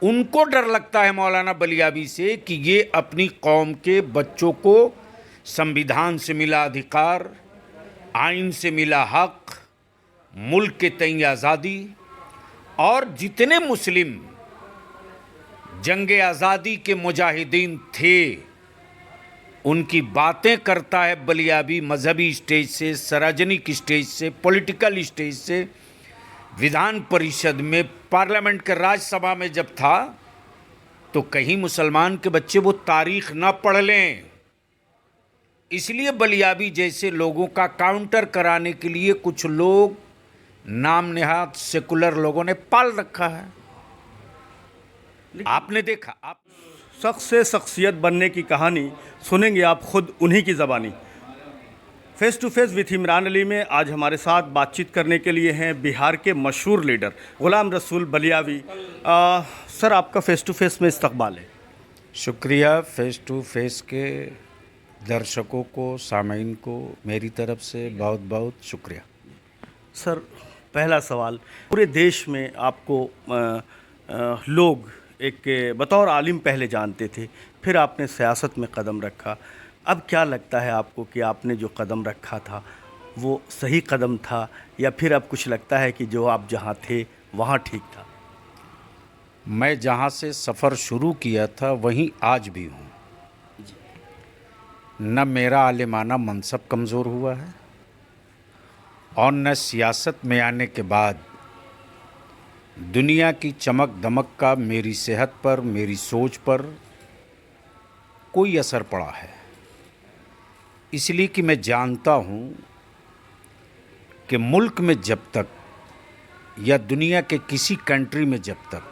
उनको डर लगता है मौलाना बलियावी से कि ये अपनी कौम के बच्चों को संविधान से मिला अधिकार, आइन से मिला हक, मुल्क के तय आज़ादी और जितने मुस्लिम जंग आज़ादी के मुजाहिदीन थे उनकी बातें करता है बलियावी मजहबी स्टेज से, सार्वजनिक स्टेज से, पॉलिटिकल स्टेज से। विधान परिषद में, पार्लियामेंट के राज्यसभा में जब था तो कहीं मुसलमान के बच्चे वो तारीख ना पढ़ लें, इसलिए बलियावी जैसे लोगों का काउंटर कराने के लिए कुछ लोग नाम नेहाद सेकुलर लोगों ने पाल रखा है। आपने देखा, आप शख्स से शख्सियत बनने की कहानी सुनेंगे आप खुद उन्हीं की ज़बानी। Face to face with Imran Ali में आज हमारे साथ बातचीत करने के लिए हैं बिहार के मशहूर लीडर गुलाम रसूल बलियावी। सर, आपका फेस टू फेस में इस्तकबाल है। शुक्रिया। फेस टू फेस के दर्शकों को, सामीन को मेरी तरफ से बहुत बहुत शुक्रिया। सर, पहला सवाल, पूरे देश में आपको लोग एक बतौर आलिम पहले जानते थे, फिर आपने सियासत में कदम रखा। अब क्या लगता है आपको कि आपने जो कदम रखा था वो सही कदम था, या फिर अब कुछ लगता है कि जो आप जहाँ थे वहाँ ठीक था? मैं जहाँ से सफ़र शुरू किया था वहीं आज भी हूँ। न मेरा आलिमाना मनसब कमज़ोर हुआ है और न सियासत में आने के बाद दुनिया की चमक दमक का मेरी सेहत पर, मेरी सोच पर कोई असर पड़ा है। इसलिए कि मैं जानता हूँ कि मुल्क में जब तक या दुनिया के किसी कंट्री में जब तक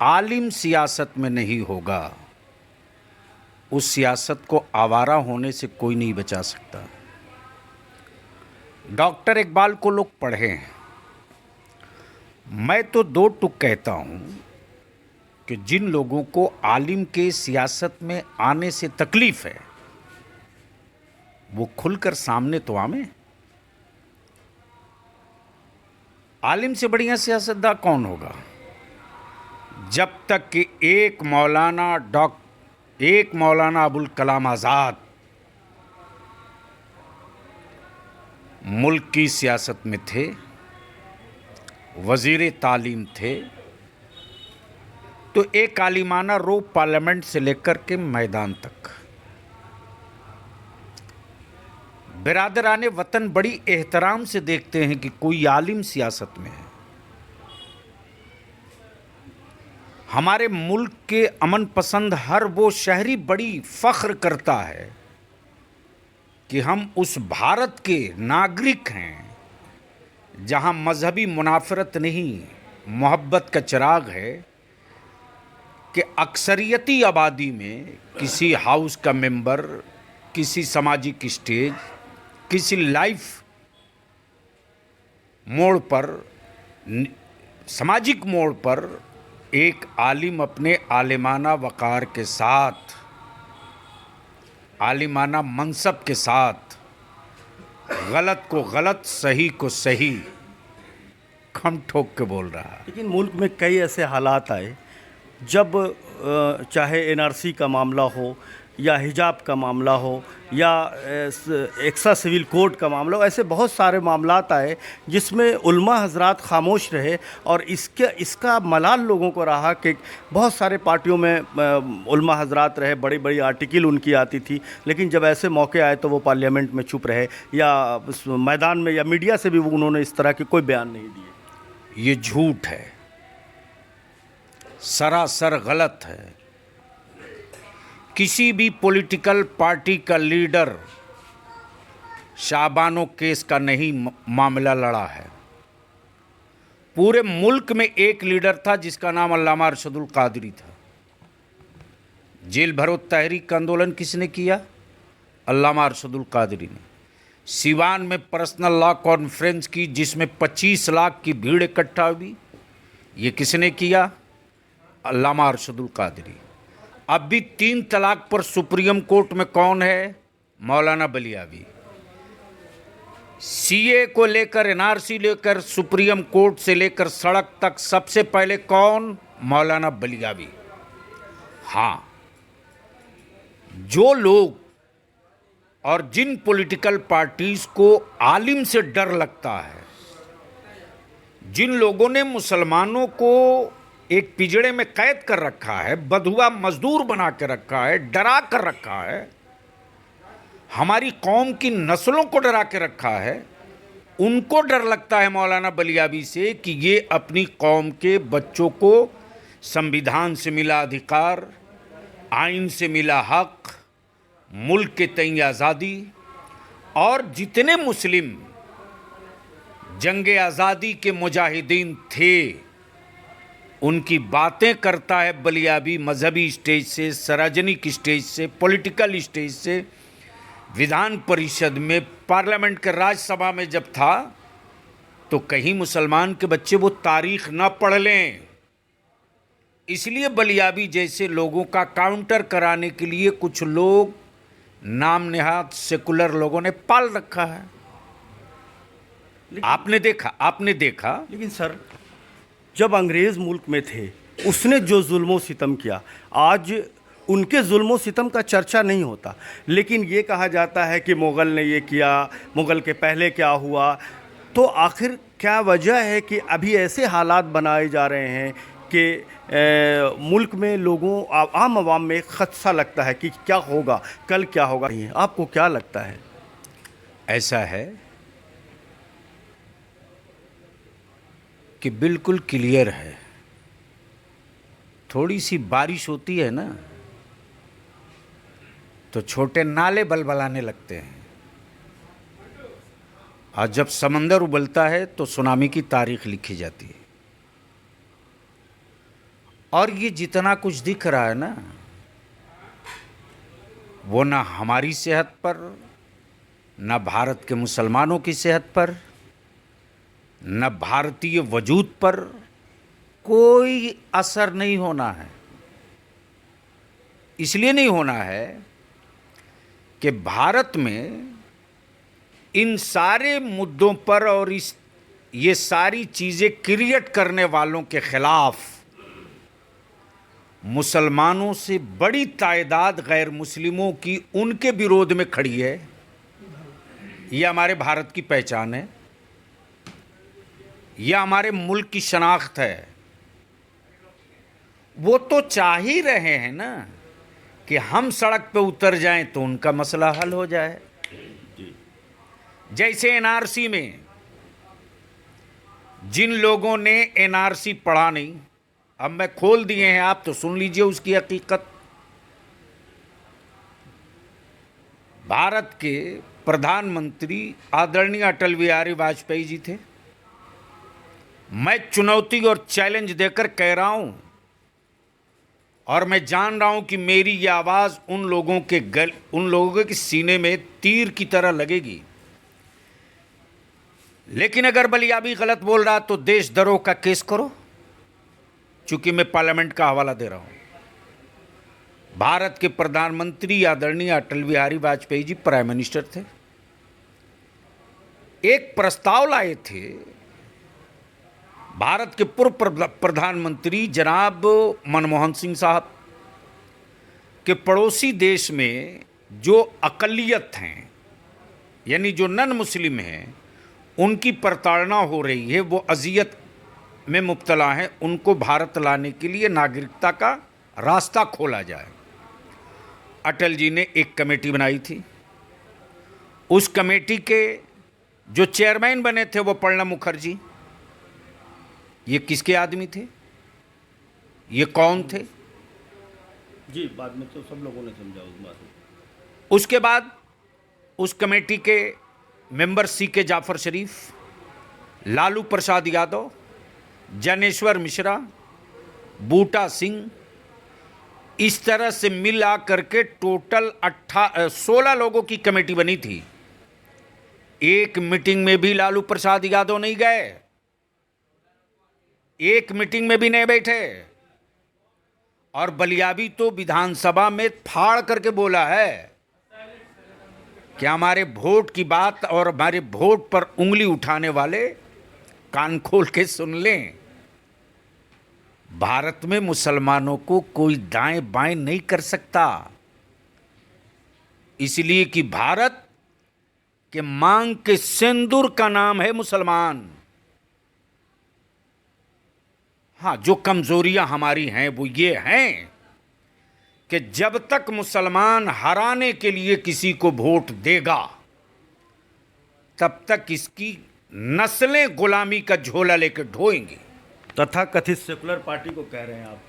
आलिम सियासत में नहीं होगा, उस सियासत को आवारा होने से कोई नहीं बचा सकता। डॉक्टर इकबाल को लोग पढ़े हैं, मैं तो दो टुक कहता हूँ कि जिन लोगों को आलिम के सियासत में आने से तकलीफ़ है वो खुलकर सामने तो आवे। आलिम से बढ़िया सियासतदान कौन होगा? जब तक कि एक मौलाना अबुल कलाम आज़ाद मुल्क की सियासत में थे, वज़ीर तालीम थे, तो एक आलिमाना रो पार्लियामेंट से लेकर के मैदान तक बिरादराने वतन बड़ी एहतराम से देखते हैं कि कोई आलिम सियासत में है। हमारे मुल्क के अमन पसंद हर वो शहरी बड़ी फ़ख्र करता है कि हम उस भारत के नागरिक हैं जहां मजहबी मुनाफरत नहीं, मोहब्बत का चिराग है, कि अक्सरियती आबादी में किसी हाउस का मेंबर, किसी सामाजिक स्टेज, किसी लाइफ मोड़ पर, सामाजिक मोड़ पर एक आलिम अपने आलिमाना वक़ार के साथ, आलिमाना मनसब के साथ गलत को गलत, सही को सही खम ठोक के बोल रहा है। लेकिन मुल्क में कई ऐसे हालात आए जब चाहे एनआरसी का मामला हो या हिजाब का मामला हो या एक्सा सिविल कोड का मामला हो, ऐसे बहुत सारे मामलात आए जिसमें उल्मा हजरात खामोश रहे, और इसका मलाल लोगों को रहा कि बहुत सारे पार्टियों में उल्मा हजरात रहे, बड़ी बड़ी आर्टिकल उनकी आती थी, लेकिन जब ऐसे मौके आए तो वो पार्लियामेंट में चुप रहे, या मैदान में या मीडिया से भी उन्होंने इस तरह के कोई बयान नहीं दिए। ये झूठ है, सरासर गलत है। किसी भी पॉलिटिकल पार्टी का लीडर शाबानो केस का नहीं मामला लड़ा है। पूरे मुल्क में एक लीडर था जिसका नाम अल्लामा अरशदुल कादरी था। जेल भरो तहरीक आंदोलन किसने किया? अल्लामा अरशदुल कादरी ने। सिवान में पर्सनल लॉ कॉन्फ्रेंस की जिसमें 25 लाख की भीड़ इकट्ठा हुई, ये किसने किया? अल्लामा अरशदुल कादरी। अब भी 3 तलाक पर सुप्रीम कोर्ट में कौन है? मौलाना बलियावी। सीए को लेकर, एनआरसी लेकर सुप्रीम कोर्ट से लेकर सड़क तक सबसे पहले कौन? मौलाना बलियावी। हाँ, जो लोग और जिन पॉलिटिकल पार्टीज को आलिम से डर लगता है, जिन लोगों ने मुसलमानों को एक पिंजड़े में कैद कर रखा है, बंधुआ मजदूर बना के रखा है, डरा कर रखा है, हमारी कौम की नस्लों को डरा के रखा है, उनको डर लगता है मौलाना बलियावी से कि ये अपनी कौम के बच्चों को संविधान से मिला अधिकार, आइन से मिला हक, मुल्क के तय आज़ादी, और जितने मुस्लिम जंगे आज़ादी के मुजाहिदीन थे उनकी बातें करता है बलियावी मजहबी स्टेज से, सार्वजनिक स्टेज से, पॉलिटिकल स्टेज से। विधान परिषद में, पार्लियामेंट के राज्यसभा में जब था तो कहीं मुसलमान के बच्चे वो तारीख ना पढ़ लें, इसलिए बलियावी जैसे लोगों का काउंटर कराने के लिए कुछ लोग नाम नेहाद सेकुलर लोगों ने पाल रखा है। आपने देखा। लेकिन सर, जब अंग्रेज़ मुल्क में थे उसने जो जुल्म सितम किया, आज उनके जुल्म सितम का चर्चा नहीं होता, लेकिन ये कहा जाता है कि मुग़ल ने ये किया, मुग़ल के पहले क्या हुआ। तो आखिर क्या वजह है कि अभी ऐसे हालात बनाए जा रहे हैं कि मुल्क में लोगों, आम आवाम में खदशा लगता है कि क्या होगा, कल क्या होगा। आपको क्या लगता है? ऐसा है कि बिल्कुल क्लियर है, थोड़ी सी बारिश होती है ना तो छोटे नाले बलबलाने लगते हैं, और जब समंदर उबलता है तो सुनामी की तारीख लिखी जाती है। और ये जितना कुछ दिख रहा है ना, वो ना हमारी सेहत पर, ना भारत के मुसलमानों की सेहत पर, न भारतीय वजूद पर कोई असर नहीं होना है। इसलिए नहीं होना है कि भारत में इन सारे मुद्दों पर और ये सारी चीज़ें क्रिएट करने वालों के खिलाफ मुसलमानों से बड़ी तादाद गैर मुस्लिमों की उनके विरोध में खड़ी है। ये हमारे भारत की पहचान है, यह हमारे मुल्क की शनाख्त है। वो तो चाह ही रहे हैं ना कि हम सड़क पे उतर जाएं तो उनका मसला हल हो जाए। जैसे एनआरसी में जिन लोगों ने एनआरसी पढ़ा नहीं, अब मैं खोल दिए हैं, आप तो सुन लीजिए उसकी हकीकत। भारत के प्रधानमंत्री आदरणीय अटल बिहारी वाजपेयी जी थे। मैं चुनौती और चैलेंज देकर कह रहा हूं, और मैं जान रहा हूं कि मेरी ये आवाज़ उन लोगों के सीने में तीर की तरह लगेगी। लेकिन अगर बलियावी गलत बोल रहा तो देशद्रोह का केस करो, चूंकि मैं पार्लियामेंट का हवाला दे रहा हूं। भारत के प्रधानमंत्री आदरणीय अटल बिहारी वाजपेयी जी प्राइम मिनिस्टर थे। एक प्रस्ताव लाए थे भारत के पूर्व प्रधानमंत्री जनाब मनमोहन सिंह साहब के पड़ोसी देश में जो अक़लियत हैं, यानी जो नन मुस्लिम हैं, उनकी प्रताड़ना हो रही है, वो अजियत में मुब्तला हैं, उनको भारत लाने के लिए नागरिकता का रास्ता खोला जाए। अटल जी ने एक कमेटी बनाई थी। उस कमेटी के जो चेयरमैन बने थे वो प्रणब मुखर्जी। ये किसके आदमी थे? ये कौन थे? जी, बाद में तो सब लोगों ने समझा उस बात में। उसके बाद उस कमेटी के मेंबर सीके जाफर शरीफ, लालू प्रसाद यादव, जनेश्वर मिश्रा, बूटा सिंह, इस तरह से मिला करके टोटल 16 लोगों की कमेटी बनी थी। एक मीटिंग में भी लालू प्रसाद यादव नहीं गए, एक मीटिंग में भी नहीं बैठे, और बलियावी तो विधानसभा में फाड़ करके बोला है कि हमारे वोट की बात और हमारे वोट पर उंगली उठाने वाले कान खोल के सुन लें। भारत में मुसलमानों को कोई दाएं बाएं नहीं कर सकता, इसलिए कि भारत के मांग के सिंदूर का नाम है मुसलमान। हाँ, जो कमजोरियां हमारी हैं वो ये हैं कि जब तक मुसलमान हराने के लिए किसी को वोट देगा तब तक इसकी नस्लें गुलामी का झोला लेकर ढोएंगे। तथाकथित सेकुलर पार्टी को कह रहे हैं आप?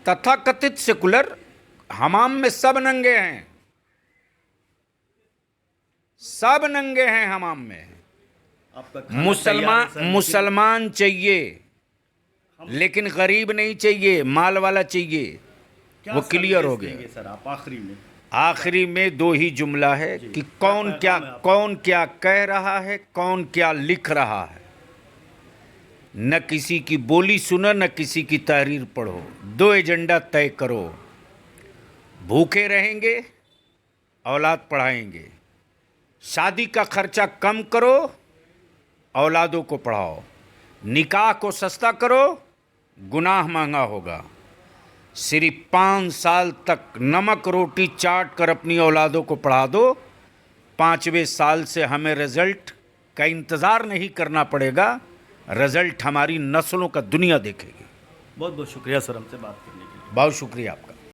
तथाकथित सेकुलर, हमाम में सब नंगे हैं, सब नंगे हैं हमाम में। आपका खाना तैयार है सर, मुसलमान चाहिए लेकिन गरीब नहीं चाहिए, माल वाला चाहिए। क्या वो क्लियर हो संदेश गया। देंगे सर आप आखिरी में दो ही जुमला है कि कौन क्या कह रहा है, कौन क्या लिख रहा है। न किसी की बोली सुनो, न किसी की तहरीर पढ़ो, दो एजेंडा तय करो। भूखे रहेंगे, औलाद पढ़ाएंगे। शादी का खर्चा कम करो, औलादों को पढ़ाओ। निकाह को सस्ता करो, गुनाह महंगा होगा। सिर्फ 5 साल तक नमक रोटी चाट कर अपनी औलादों को पढ़ा दो, 5वें साल से हमें रिजल्ट का इंतज़ार नहीं करना पड़ेगा। रिजल्ट हमारी नस्लों का दुनिया देखेगी। बहुत बहुत शुक्रिया सर हमसे बात करने के लिए। बहुत शुक्रिया आपका।